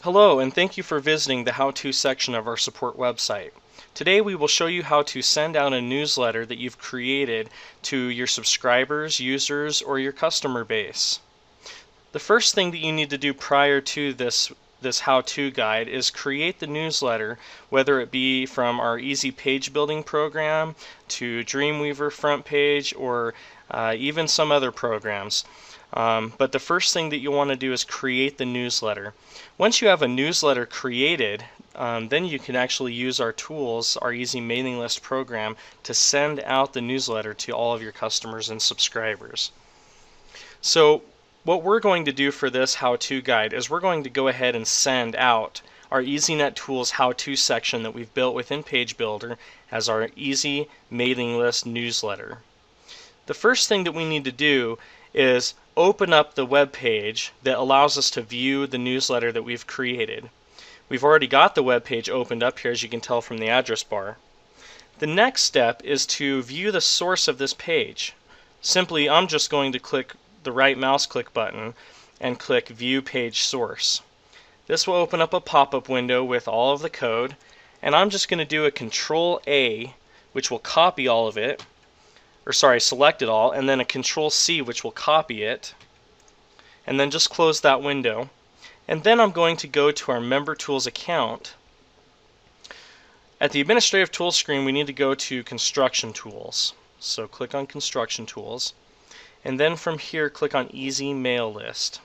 Hello, and thank you for visiting the how-to section of our support website. Today we will show you how to send out a newsletter that you've created to your subscribers, users, or your customer base. The first thing that you need to do prior to this how-to guide is create the newsletter, whether it be from our Easy Page Building program to Dreamweaver Front Page or even some other programs. But the first thing that you want to do is create the newsletter. Once you have a newsletter created, then you can actually use our tools, our EZ-MailList program, to send out the newsletter to all of your customers and subscribers. So what we're going to do for this how-to guide is we're going to go ahead and send out our EZ-NetTools how-to section that we've built within Page Builder as our EZ-MailList newsletter. The first thing that we need to do is open up the web page that allows us to view the newsletter that we've created. We've already got the web page opened up here, as you can tell from the address bar. The next step is to view the source of this page. Simply, I'm just going to click the right mouse click button and click View Page Source. This will open up a pop-up window with all of the code, and I'm just going to do a Control A, which will copy all of it, or sorry, select it all, and then a Control C, which will copy it, and then just close that window. And then I'm going to go to our Member Tools account. At the Administrative Tools screen, we need to go to Construction Tools. So click on Construction Tools, and then from here click on EZ-MailList.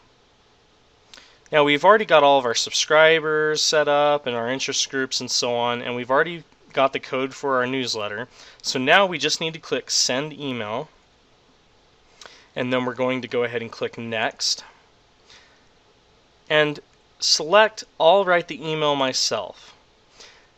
Now we've already got all of our subscribers set up and our interest groups and so on, and we've already got the code for our newsletter. So now we just need to click Send Email, and then we're going to go ahead and click Next and select I'll write the email myself.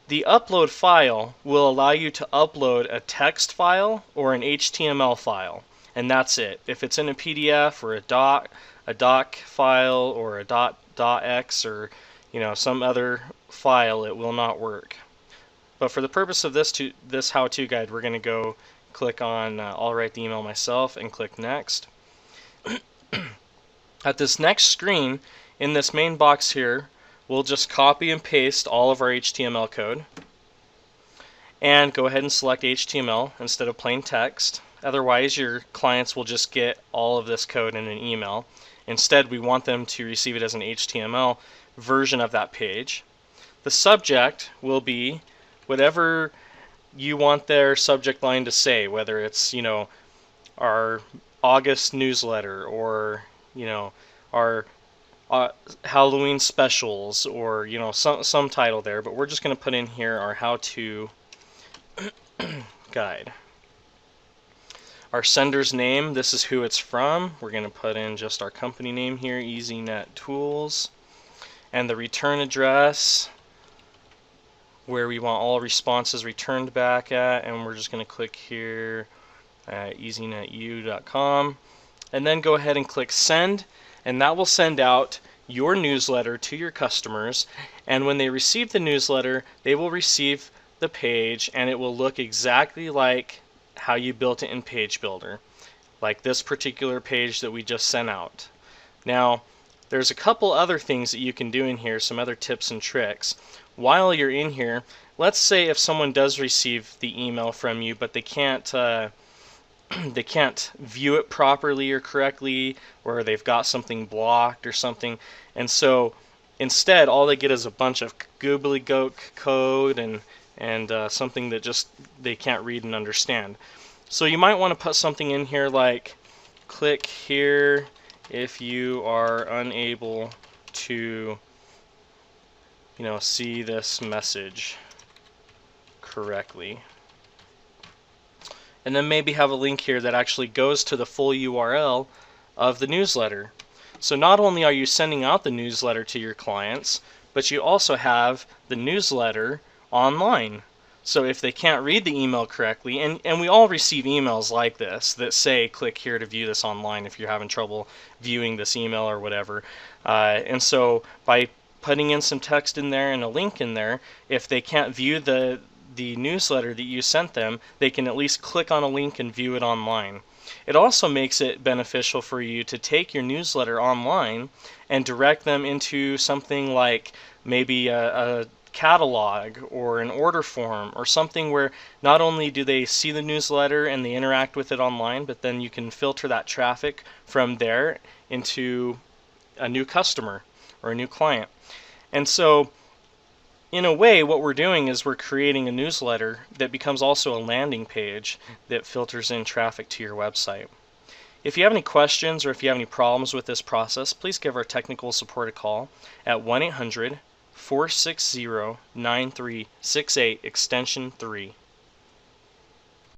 The upload file will allow you to upload a text file or an HTML file, and that's it. If it's in a PDF or a doc file or a .x or some other file, it will not work. But for the purpose of this how-to guide, we're going to go click on I'll write the email myself and click Next. At this next screen, in this main box here, we'll just copy and paste all of our HTML code and go ahead and select HTML instead of plain text. Otherwise, your clients will just get all of this code in an email. Instead, we want them to receive it as an HTML version of that page. The subject will be whatever you want their subject line to say, whether it's our August newsletter or our Halloween specials or some title there. But we're just going to put in here our how-to guide. Our sender's name, this is who it's from. We're going to put in just our company name here, EZ-NetTools, and the return address, where we want all responses returned back at, and we're just going to click here at eznetu.com, and then go ahead and click Send, and that will send out your newsletter to your customers. And when they receive the newsletter, they will receive the page, and it will look exactly like how you built it in Page Builder, like this particular page that we just sent out. Now, there's a couple other things that you can do in here, some other tips and tricks. While you're in here, let's say if someone does receive the email from you, but they can't they can't view it properly or correctly, or they've got something blocked or something, and so instead all they get is a bunch of gobbledygook code and something that just they can't read and understand. So you might want to put something in here like, click here if you are unable to see this message correctly. And then maybe have a link here that actually goes to the full URL of the newsletter. So not only are you sending out the newsletter to your clients, but you also have the newsletter online. So if they can't read the email correctly, and we all receive emails like this that say click here to view this online if you're having trouble viewing this email or whatever. And so by putting in some text in there and a link in there, if they can't view the newsletter that you sent them, they can at least click on a link and view it online. It also makes it beneficial for you to take your newsletter online and direct them into something like maybe a catalog or an order form or something where not only do they see the newsletter and they interact with it online, but then you can filter that traffic from there into a new customer or a new client. And so in a way, what we're doing is we're creating a newsletter that becomes also a landing page that filters in traffic to your website. If you have any questions or if you have any problems with this process, please give our technical support a call at 1-800-460-9368 extension 3.